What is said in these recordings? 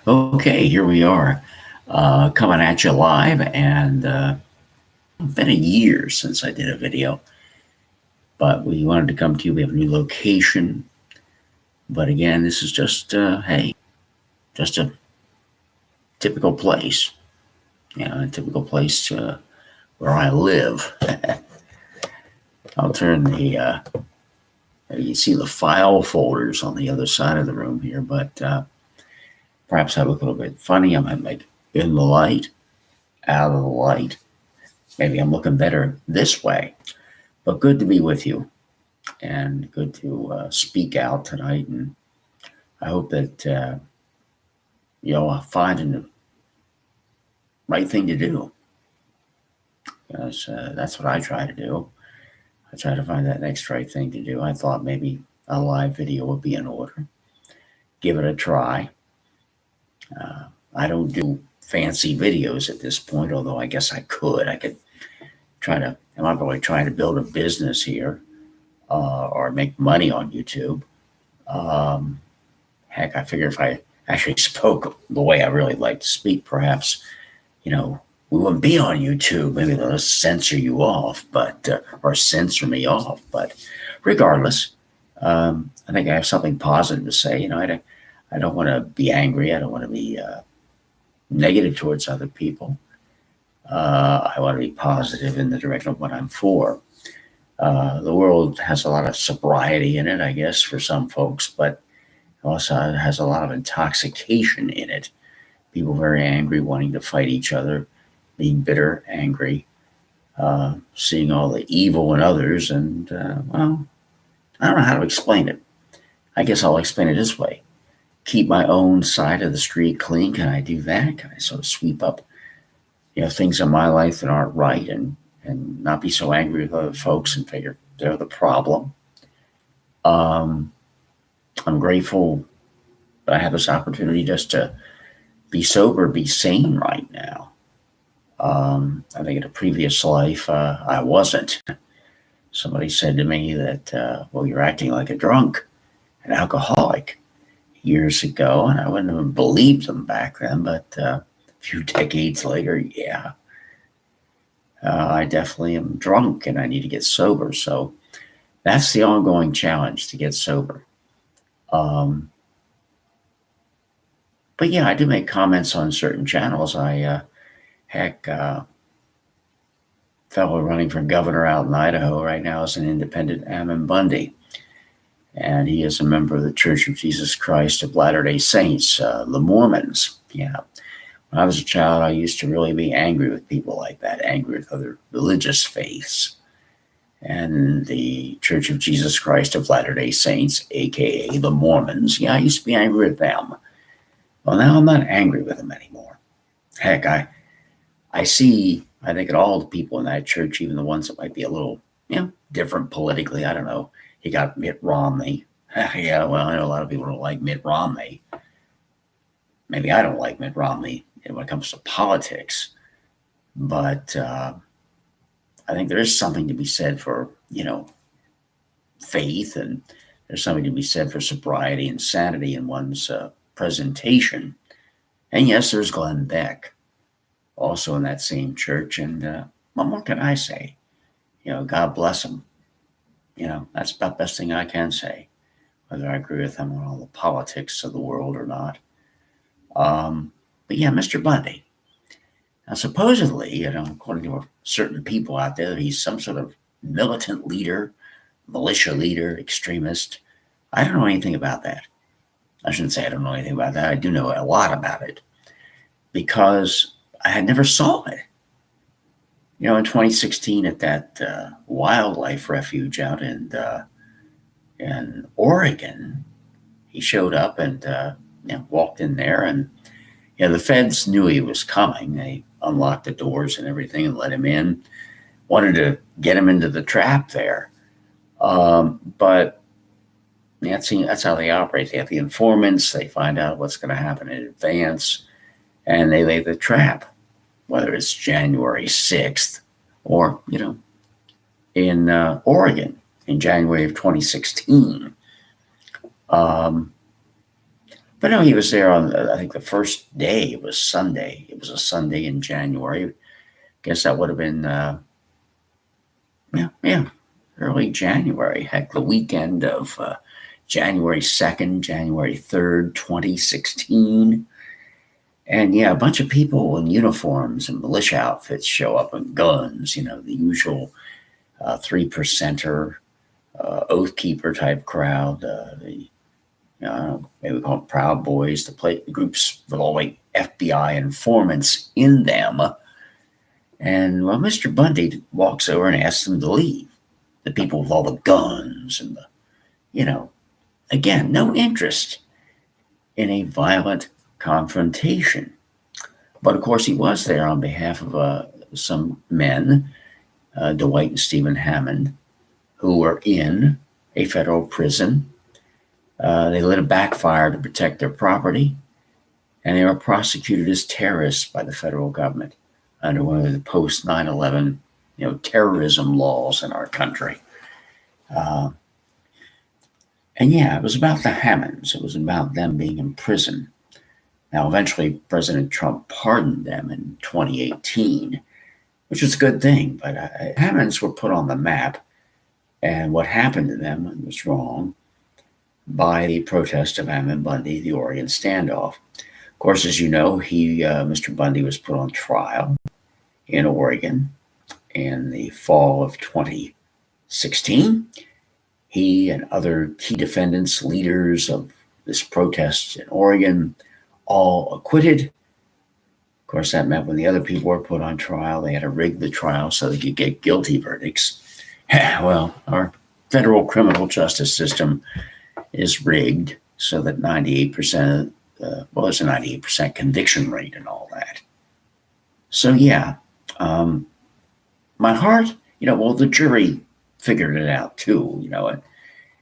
Okay, here we are, coming at you live, and it's been a year since I did a video, but we wanted to come to you. We have a new location, but again, this is just, hey, just a typical place, a typical place where I live. I'll turn you see the file folders on the other side of the room here, but perhaps I look a little bit funny. I might make in the light, out of the light. Maybe I'm looking better this way. But good to be with you and good to speak out tonight. And I hope that you'll find the right thing to do, because that's what I try to do. I try to find that next right thing to do. I thought maybe a live video would be in order. Give it a try. I don't do fancy videos at this point, although I guess I could. I could I'm not really trying to build a business here or make money on YouTube. Heck, I figure if I actually spoke the way I really like to speak, perhaps, we wouldn't be on YouTube. Maybe they'll censor you off, or censor me off. But regardless, I think I have something positive to say. I don't want to be angry. I don't want to be negative towards other people. I want to be positive in the direction of what I'm for. The world has a lot of sobriety in it, I guess, for some folks, but also has a lot of intoxication in it. People very angry, wanting to fight each other, being bitter, angry, seeing all the evil in others. And, well, I don't know how to explain it. I guess I'll explain it this way. Keep my own side of the street clean. Can I do that? Can I sort of sweep up things in my life that aren't right, and not be so angry with other folks and figure they're the problem? I'm grateful that I have this opportunity just to be sober, be sane right now. I think in a previous life, I wasn't. Somebody said to me that, well, you're acting like a drunk, an alcoholic, years ago, and I wouldn't have believed them back then, but a few decades later, yeah. I definitely am drunk and I need to get sober. So that's the ongoing challenge, to get sober. But yeah, I do make comments on certain channels. Fellow running for governor out in Idaho right now is an independent, Ammon Bundy. And he is a member of the Church of Jesus Christ of Latter-day Saints, the Mormons. Yeah. When I was a child, I used to really be angry with people like that, angry with other religious faiths. And the Church of Jesus Christ of Latter-day Saints, a.k.a. the Mormons, yeah, I used to be angry with them. Well, now I'm not angry with them anymore. Heck, I see, I think, at all the people in that church, even the ones that might be a little, different politically. I don't know. You got Mitt Romney. Yeah, well, I know a lot of people don't like Mitt Romney. Maybe I don't like Mitt Romney when it comes to politics, but I think there is something to be said for, faith, and there's something to be said for sobriety and sanity in one's presentation. And yes, there's Glenn Beck, also in that same church. And what more can I say? God bless him. That's about the best thing I can say, whether I agree with him on all the politics of the world or not. But yeah, Mr. Bundy. Now, supposedly, according to certain people out there, he's some sort of militant leader, militia leader, extremist. I don't know anything about that. I shouldn't say I don't know anything about that. I do know a lot about it, because I had never saw it. In 2016 at that wildlife refuge out in Oregon, he showed up and walked in there, and the feds knew he was coming. They unlocked the doors and everything and let him in. Wanted to get him into the trap there, but that's how they operate. They have the informants. They find out what's going to happen in advance, and they lay the trap, whether it's January 6th or, in Oregon in January of 2016. But no, he was there on, I think the first day was Sunday. It was a Sunday in January. Guess that would have been, yeah, early January. Heck, the weekend of January 2nd, January 3rd, 2016. And yeah, a bunch of people in uniforms and militia outfits show up with guns, the usual 3%er, Oath Keeper type crowd. Maybe we call them Proud Boys, the groups with all like FBI informants in them. And well, Mr. Bundy walks over and asks them to leave. The people with all the guns and again, no interest in a violent confrontation. But of course, he was there on behalf of some men, Dwight and Stephen Hammond, who were in a federal prison. They lit a backfire to protect their property, and they were prosecuted as terrorists by the federal government under one of the post 9/11, terrorism laws in our country. And yeah, it was about the Hammonds. It was about them being in prison. Now, eventually, President Trump pardoned them in 2018, which was a good thing. But Hammonds were put on the map, and what happened to them was wrong by the protest of Ammon Bundy, the Oregon standoff. Of course, as you know, Mr. Bundy was put on trial in Oregon in the fall of 2016. He and other key defendants, leaders of this protest in Oregon, all acquitted. Of course, that meant when the other people were put on trial, they had to rig the trial so they could get guilty verdicts. Well, our federal criminal justice system is rigged so that 98%, there's a 98% conviction rate and all that. So yeah, my heart, the jury figured it out too,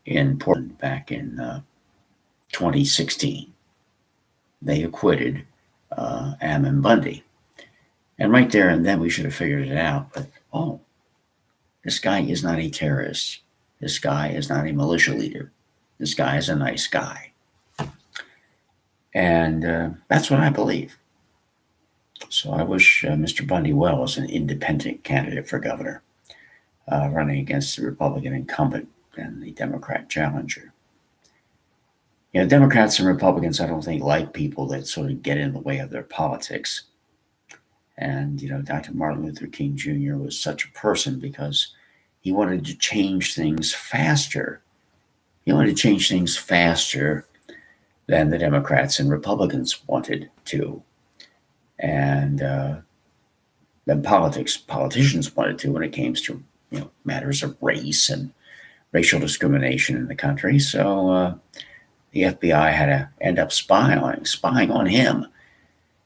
in Portland back in 2016. They acquitted Ammon Bundy. And right there and then we should have figured it out. But, this guy is not a terrorist. This guy is not a militia leader. This guy is a nice guy. And that's what I believe. So I wish Mr. Bundy well as an independent candidate for governor, running against the Republican incumbent and the Democrat challenger. Democrats and Republicans, I don't think, like people that sort of get in the way of their politics. And, Dr. Martin Luther King Jr. was such a person because he wanted to change things faster. He wanted to change things faster than the Democrats and Republicans wanted to. And then politicians wanted to when it came to, matters of race and racial discrimination in the country. So the FBI had to end up spying on him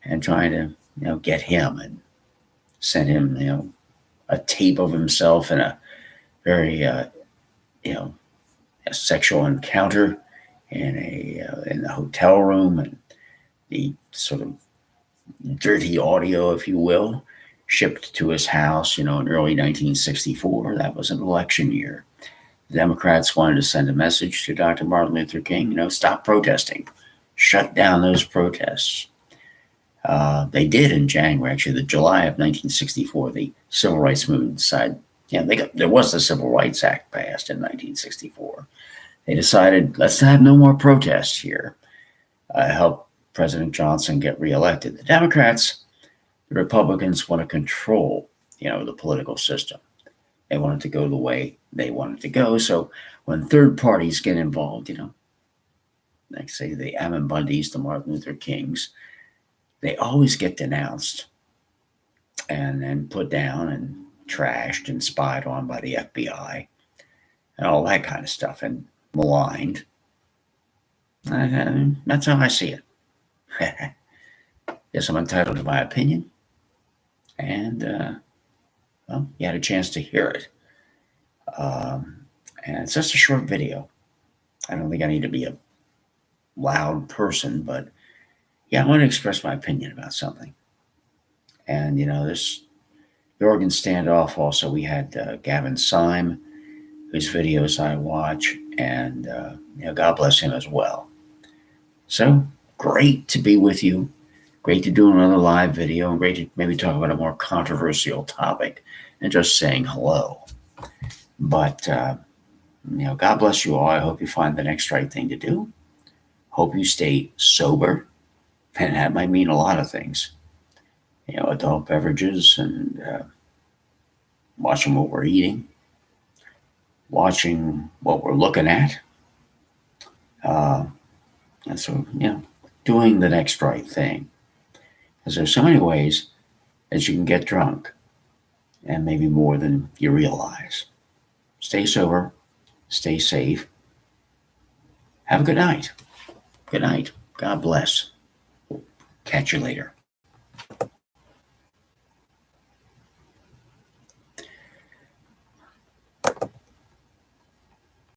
and trying to, get him and send him, a tape of himself in a very, a sexual encounter in the hotel room, and the sort of dirty audio, if you will, shipped to his house, in early 1964. That was an election year. The Democrats wanted to send a message to Dr. Martin Luther King, stop protesting, shut down those protests. They did in January, actually, the July of 1964, the Civil Rights Movement decided, there was the Civil Rights Act passed in 1964. They decided, let's have no more protests here. Help President Johnson get reelected. The Democrats, the Republicans want to control, the political system. They want it to go the way they want it to go. So when third parties get involved, like say the Ammon Bundys, the Martin Luther Kings, they always get denounced and then put down and trashed and spied on by the FBI and all that kind of stuff and maligned. That's how I see it. Yes, I'm entitled to my opinion. And, you had a chance to hear it. And it's just a short video. I don't think I need to be a loud person, but I want to express my opinion about something. And, the Oregon standoff also, we had Gavin Syme, whose videos I watch, and, God bless him as well. So great to be with you. Great to do another live video, and great to maybe talk about a more controversial topic and just saying hello. But, God bless you all. I hope you find the next right thing to do. Hope you stay sober. And that might mean a lot of things. Adult beverages and watching what we're eating, watching what we're looking at. And so, doing the next right thing. Because there's so many ways that you can get drunk, and maybe more than you realize. Stay sober, stay safe. Have a good night. Good night. God bless. Catch you later.